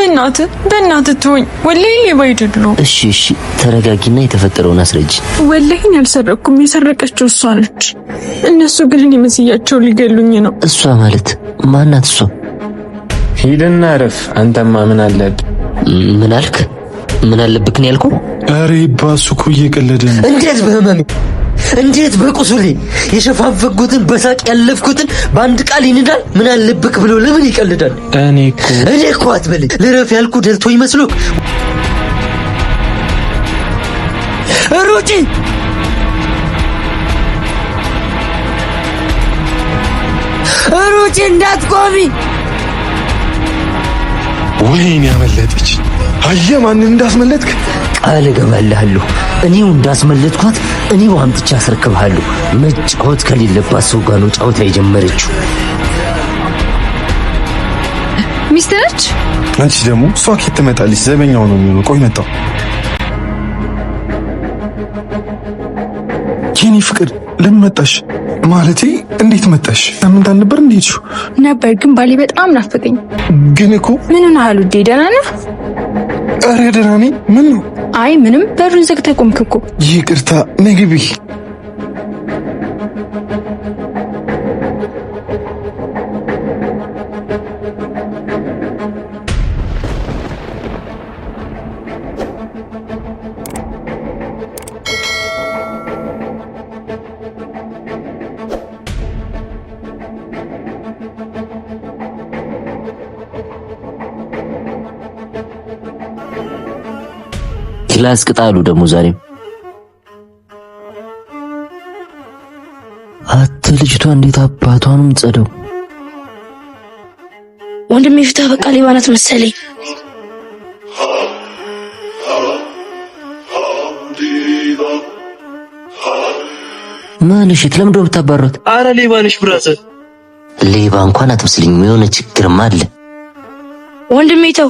በእናትህ ተወኝ። ወላሂ ሌባ አይደለሁም። እሺ ተረጋጊና የተፈጠረውን አስረጂ። ወላሂ አልሰረኩም። የሰረቀችው እሷ ነች። እነሱ ግን እኔ መስያቸው ሊገሉኝ ነው። እሷ ማለት ማናት? እሷ ሂድና ረፍ። አንተማ ምን አለብህ? ምን አልክ? ምን አለብክ ነው ያልኩ? አሬ ባሱ እኮ እየቀለደ ነው። እንዴት በህመሜ እንዴት በቁስሌ የሸፋፈኩትን በሳቅ ያለፍኩትን በአንድ ቃል ይንዳል? ምን አለብክ ብሎ ለምን ይቀልዳል? እኔ እኮ አትበለኝ። ልረፍ ያልኩ ደልቶ ይመስሎክ? ሩጪ እንዳትቆሚ። ወይኔ ያመለጠች። አየህ ማንን እንዳስመለጥክ? ቃል እገባልሃለሁ። እኔው እንዳስመለጥኳት እኔው አምጥቼ አስረክብሃለሁ። መጫወት ከሌለባት ሰው ጋር ነው ጫወታ የጀመረችው። ሚስት ነች። አንቺ ደግሞ እሷ ኬት ትመጣለች? ዘበኛው ነው የሚሆነው። ቆይ መጣሁ። የኔ ፍቅር ለምን መጣሽ? ማለቴ እንዴት መጣሽ? ሳምንት አልነበር እንዴት ነበር? ግን ባሌ በጣም ናፈቀኝ። ግን እኮ ምን አሉ? ደህና ነህ? ኧረ ደህና ነኝ። ምን ነው? አይ ምንም። በሩን ዘግተህ ቆምክ እኮ። ይቅርታ ነይ ግቢ። ክላስ ቅጣሉ ደግሞ ዛሬም ልጅቷ እንዴት አባቷን ጸደው። ወንድሜ ፊታ በቃ ሌባ ናት መሰለኝ። ማንሽ ለምንድነው የምታባሩት? አረ ሌባ ነሽ ብራዘር። ሌባ እንኳን አትመስልኝም። የሆነ ችግርም አለ። ወንድሜ ተው።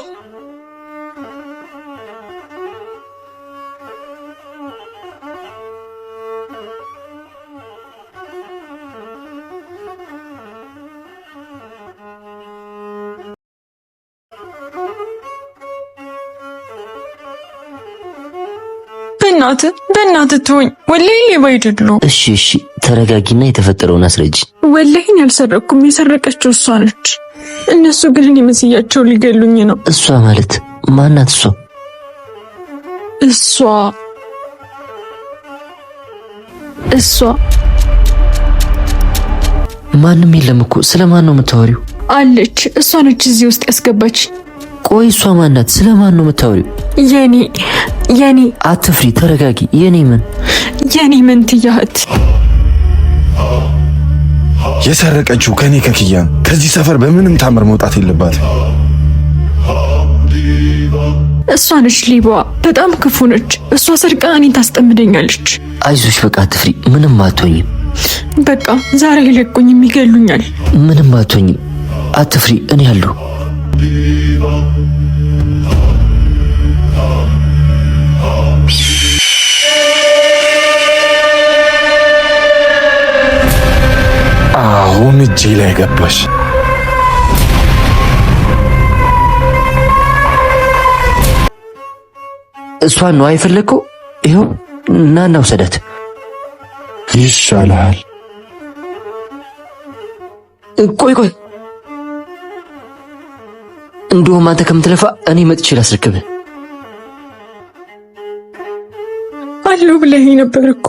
በእናትህ ተወኝ። ወላሂ ሌባ አይደለሁም። እሺ ተረጋጊና የተፈጠረውን አስረጂ። ወላሂ አልሰረኩም። የሰረቀችው እሷ ነች። እነሱ ግን እኔ መስያቸው ሊገሉኝ ነው። እሷ ማለት ማናት? እሷ ማንም የለም እኮ። ስለማን ነው የምታወሪው? አለች። እሷ ነች እዚህ ውስጥ ያስገባች። ቆይ እሷ ማናት? ስለማን ነው የምታወሪው? የኔ አትፍሪ፣ ተረጋጊ። የኔ ምን ትያህት የሰረቀችው ከኔ ከኪያ ከዚህ ሰፈር በምንም ታምር መውጣት የለባትም። እሷ ነች ሌባዋ። በጣም ክፉ ነች። እሷ ሰርቃ እኔን ታስጠምደኛለች። አይዞሽ፣ በቃ አትፍሪ። ምንም አትሆኝም። በቃ ዛሬ ይለቁኝም፣ ይገሉኛል። ምንም አትሆኝም። አትፍሪ፣ እኔ አለሁ። አሁን እጄ ላይ ገባሽ። እሷን ነው አይፈለግከው? ይኸው ናና ውሰዳት። ይሻላል። ቆይ እንደውም አንተ ከምትለፋ እኔ መጥቼ ላስረክብህ። አለው ብለኸኝ ነበር እኮ።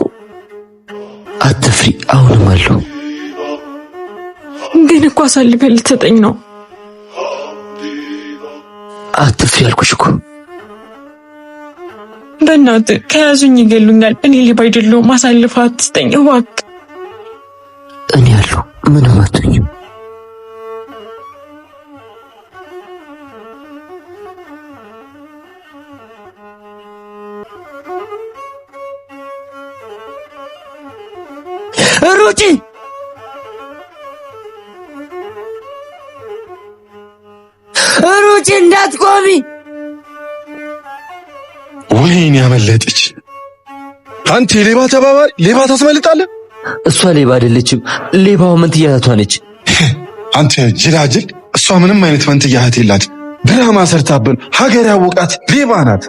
አትፍሪ፣ አሁንም አለው። ግን እኮ አሳልፈህ ልትሰጠኝ ነው። አትፍሪ አልኩሽ እኮ። በእናትህ ከያዙኝ ይገሉኛል። እኔ ሌባ አይደለሁም። አሳልፈህ አትስጠኝ እባክህ። እኔ አለሁ፣ ምንም አትሆኝም። ሩጪ! እንዳትቆሚ! ወይኔ ያመለጠች። አንተ የሌባ ተባባሪ፣ ሌባ ታስመልጣለህ። እሷ ሌባ አይደለችም። ሌባው መንትያ እህቷ ነች። አንተ ጅላጅል፣ እሷ ምንም አይነት መንትያ እህት የላትም። ድራማ ሰርታብን ሀገር ያወቃት ሌባ ናት።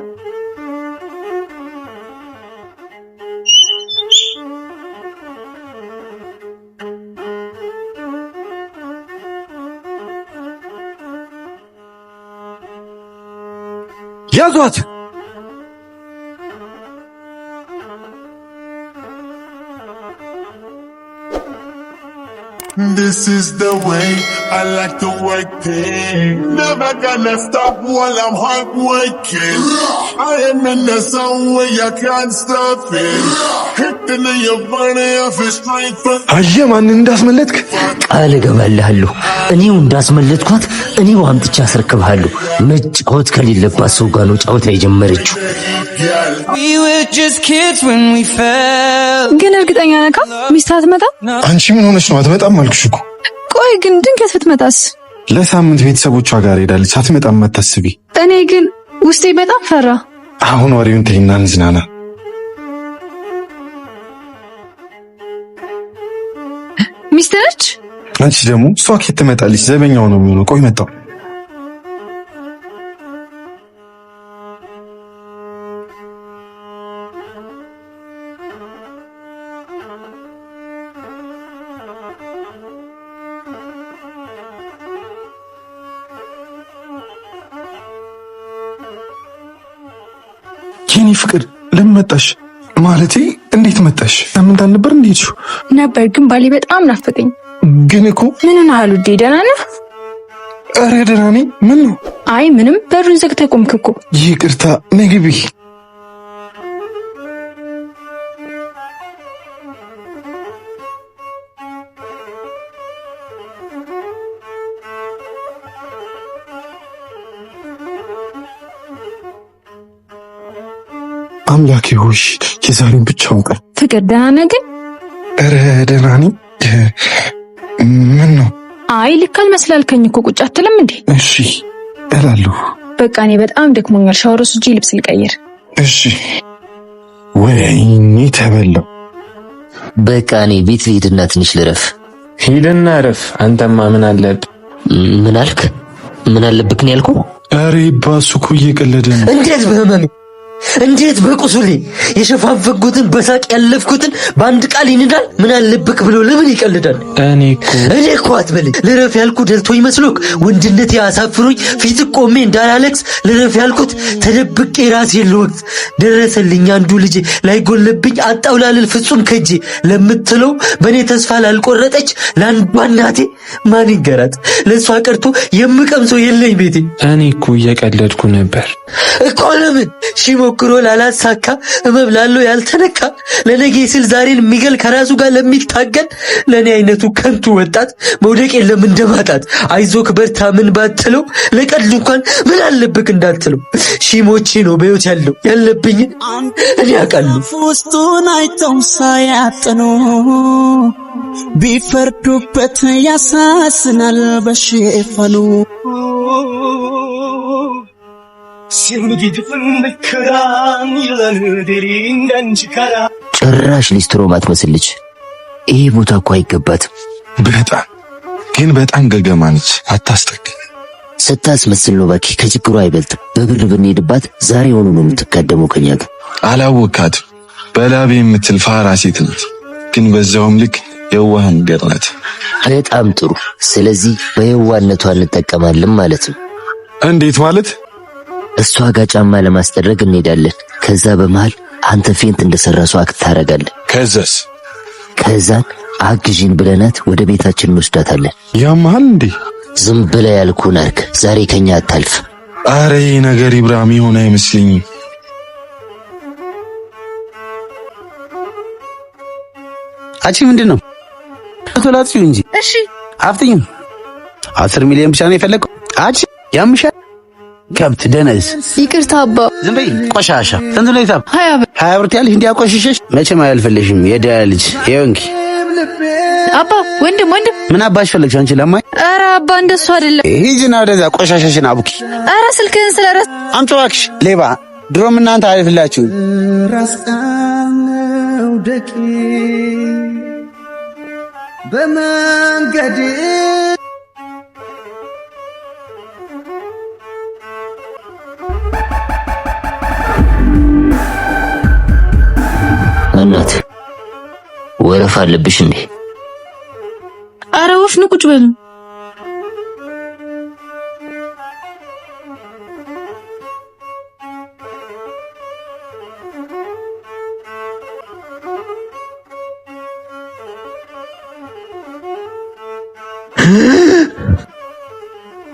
ያዟት! This is the way I like to work it. Never gonna stop while I'm hardworking. I am in the zone where you can't stop it. Hitting in your body off a strength. አየህ ማንን እንዳስመለጥክ? ቃል እገባልሃለሁ እኔው እንዳስመለጥኳት እኔው አምጥቼ አስረክብሃለሁ። መጫወት ከሌለባት ሰው ጋር ነው ጫወታ የጀመረችው። We were just kids when we fell. ግን እርግጠኛ ነህ ሚስት አትመጣም? አንቺ ምን ሆነሽ ነው? አትመጣም አልኩሽ እኮ። ቆይ ግን ድንገት ብትመጣስ? ለሳምንት ቤተሰቦቿ ጋር ሄዳለች። አትመጣም አታስቢ። እኔ ግን ውስጤ በጣም ፈራ። አሁን ወሬውን ተይና እንዝናና። ሚስት ነች? አንቺ ደግሞ እሷ ከየት ትመጣለች? ዘበኛው ነው የሚሆነው። ቆይ መጣሁ። የኔ ፍቅር ለምን መጣሽ? ማለቴ እንዴት መጣሽ? ለምን አልነበር እንዴትሽ? ነበር ግን ባሌ በጣም ናፈቀኝ። ግን እኮ ምን አሉ ደህና ነህ? ኧረ ደህና ነኝ። ምን ነው? አይ ምንም፣ በሩን ዘግተህ ቆምክ እኮ። ይቅርታ ነይ ግቢ። አምላኬ ሆይ የዛሬን ብቻ አውቃል። ፍቅር ደህና ነህ ግን? ኧረ ደህና ነኝ። ምን ነው? አይ ልክ አልመስላልከኝ እኮ። ቁጭ አትልም እንዴ? እሺ እላለሁ። በቃ እኔ በጣም ደክሞኛል። ሻወር ወስጄ ልብስ ልቀይር። እሺ። ወይኔ ተበላው። በቃ እኔ ቤት ልሂድና ትንሽ ልረፍ። ሂድና ረፍ። አንተማ ምን አለብህ? ምን አልክ? ምን አለብክ ነው ያልኩህ? ኧረ ባሱ እኮ እየቀለደ ነው። እንዴት በህመሜ እንዴት በቁስሌ የሸፋፈጉትን በሳቅ ያለፍኩትን በአንድ ቃል ይንዳል? ምን አለብክ ብሎ ለምን ይቀልዳል? እኔ እኮ አትበለኝ። ልረፍ ያልኩ ደልቶ ይመስሎክ? ወንድነት ያሳፍሩኝ ፊት ቆሜ እንዳላለክስ ልረፍ ያልኩት ተደብቄ ራሴን ልወቅት ደረሰልኝ አንዱ ልጄ ላይ ጎለብኝ አጣውላልል ፍጹም ከጄ ለምትለው በእኔ ተስፋ ላልቆረጠች ለአንዷ እናቴ ማን ይገራት? ለእሷ ቀርቶ የምቀምሰው የለኝ ቤቴ። እኔ እኮ እየቀለድኩ ነበር እኮ። ለምን ሞክሮ ላላሳካ እመብላለሁ ያልተነካ ለነገ ሲል ዛሬን የሚገል ከራሱ ጋር ለሚታገል ለኔ አይነቱ ከንቱ ወጣት መውደቅ የለም እንደማጣት። አይዞክ በርታ ምን ባትለው ለቀልድ እንኳን ምን አለብክ እንዳትለው። ሺሞቼ ነው በሕይወት ያለው ያለብኝ እኔ አውቃለሁ። ውስጡን አይተው ሳያጥኑ ቢፈርዱበት ያሳስናል በሽፈኑ። ጭራሽ ሊስትሮ ማትመስል ልጅ ይሄ ቦታ እኮ አይገባትም። በጣም ገገማ ነች። አታስጠቅ። ስታስመስል ነው ባኪ። ከችግሩ አይበልጥም። በብር ብንሄድባት ዛሬ ሆኖ ነው የምትካደመው ከኛ ጋር። አላወካትም። በላቤ የምትል ፋራ ሴት ናት። ግን በዛውም ልክ የዋህ ነገር ናት። በጣም ጥሩ። ስለዚህ በየዋህነቷ እንጠቀማለን ማለት ነው። እንዴት ማለት? እሷ ጋር ጫማ ለማስደረግ እንሄዳለን። ከዛ በመሃል አንተ ፌንት እንደሰራ ሰው አክት ታረጋለህ። ከዛን አግዢን ብለናት ወደ ቤታችን እንወስዳታለን። ያማል እንዴ? ዝም ብለህ ያልኩህን አርግ። ዛሬ ከኛ አታልፍ። አረ ነገር ኢብራሂም የሆነ አይመስልኝም። አቺ ምንድነው? ተላጥዩ እንጂ። እሺ አፍጥኝ። 10 ሚሊዮን ብቻ ነው የፈለገው። አቺ ያምሻል ከብት ደነዝ። ይቅርታ አባ። ዝም በይ ቆሻሻ። ስንት ነው የታብ? 20 ብር ያልሽ እንዲያቆሽሽሽ መቼም አያልፈልሽም። የዳ ልጅ ይኸውንኪ። አባ ወንድም ምን አባሽ ፈለግሽ አንቺ ለማይ? ኧረ አባ እንደሱ አይደለም። ሂጂና ወደዛ ቆሻሻሽን አቡኪ። ኧረ ስልክህን ስለረስ አምጪ እባክሽ ሌባ። ድሮም እናንተ አይደላችሁ። ራስቃነው ደቂ በመንገድ ወፍ አለብሽ እንዴ? አረ ወፍ ነው፣ ቁጭ በሉ።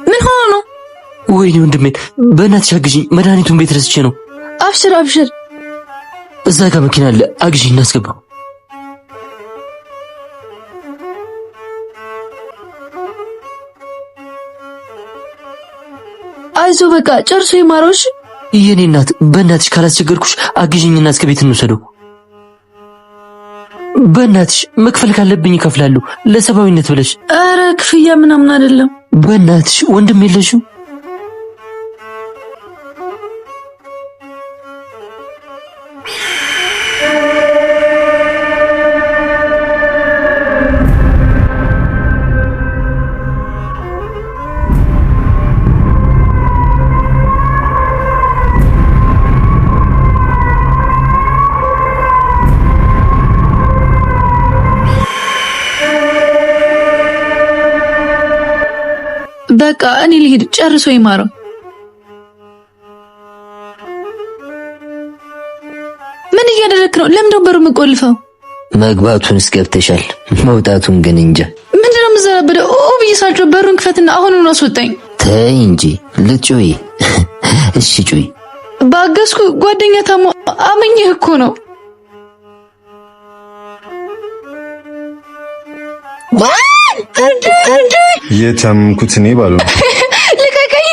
ምን ሆኖ ነው? ወይኔ ወንድሜ በእናትሽ አግዢኝ፣ መድኃኒቱን ቤት ረስቼ ነው። አብሽር አብሽር፣ እዛ ጋር መኪና አለ፣ አግዢኝ እናስገባው። አይዞ በቃ ጨርሶ ይማሮሽ። የኔ እናት በእናትሽ ካላስቸገርኩሽ አግዢኝና እስከ ቤት እንውሰደው። በእናትሽ መክፈል ካለብኝ እከፍላለሁ፣ ለሰብአዊነት ብለሽ። አረ ክፍያ ምናምን አይደለም። በእናትሽ ወንድም የለሽም? በቃ እኔ ልሂድ፣ ጨርሶ ይማረው። ምን እያደረክ ነው? ለምን በሩ የምቆልፈው? መግባቱን እስገብተሻል፣ መውጣቱን ግን እንጃ። ምንድነው የምዘራበደው? ብዬ ሳልጮህ በሩን ክፈትና አሁኑን አስወጣኝ። ተይ እንጂ ልትጮይ። እሺ ጮይ። ባገዝኩ ጓደኛ ታሞ አመኘህ እኮ ነው። የታመምኩት እኔ ባሉ ልቀቀኝ።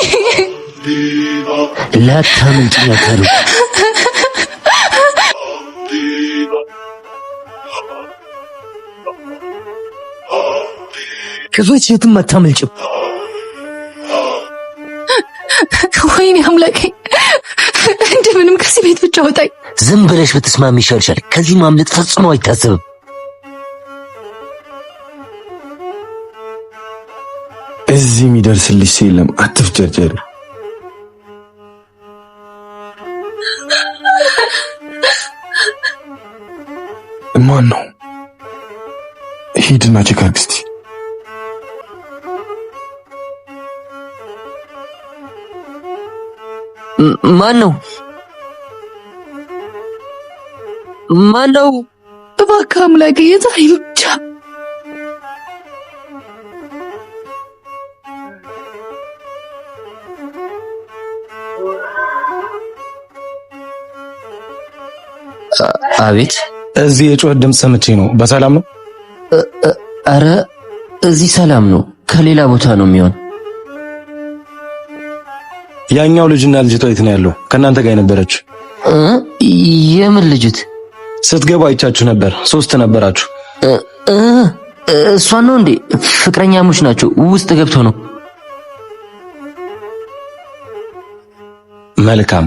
ላታምልጭኝ አካሉ ክፈች፣ የትም አታመልጭም። ወይኔ አምላኬ፣ እንደምንም ከዚህ ቤት ብቻ አውጣኝ። ዝም ብለሽ ብትስማሚ ይሻልሻል። ከዚህ ማምለጥ ፈጽሞ አይታሰብም። እዚህ የሚደርስልሽ የለም፣ አትፍጨርጨሪ። ማን ነው? ሂድና ቼክ አድርግ እስቲ። ማን ነው? ማን ነው? እባክህ አምላኬ የዛሬ ብቻ። አቤት። እዚህ የጩኸት ድምፅ ሰምቼ ነው። በሰላም ነው? አረ እዚህ ሰላም ነው። ከሌላ ቦታ ነው የሚሆን። ያኛው ልጅና ልጅቷ የት ነው ያለው? ከእናንተ ጋር የነበረችው? የምን ልጅት? ስትገቡ አይቻችሁ ነበር። 3 ነበራችሁ። እሷን ነው እንዴ? ፍቅረኛሞች ናቸው። ውስጥ ገብቶ ነው። መልካም።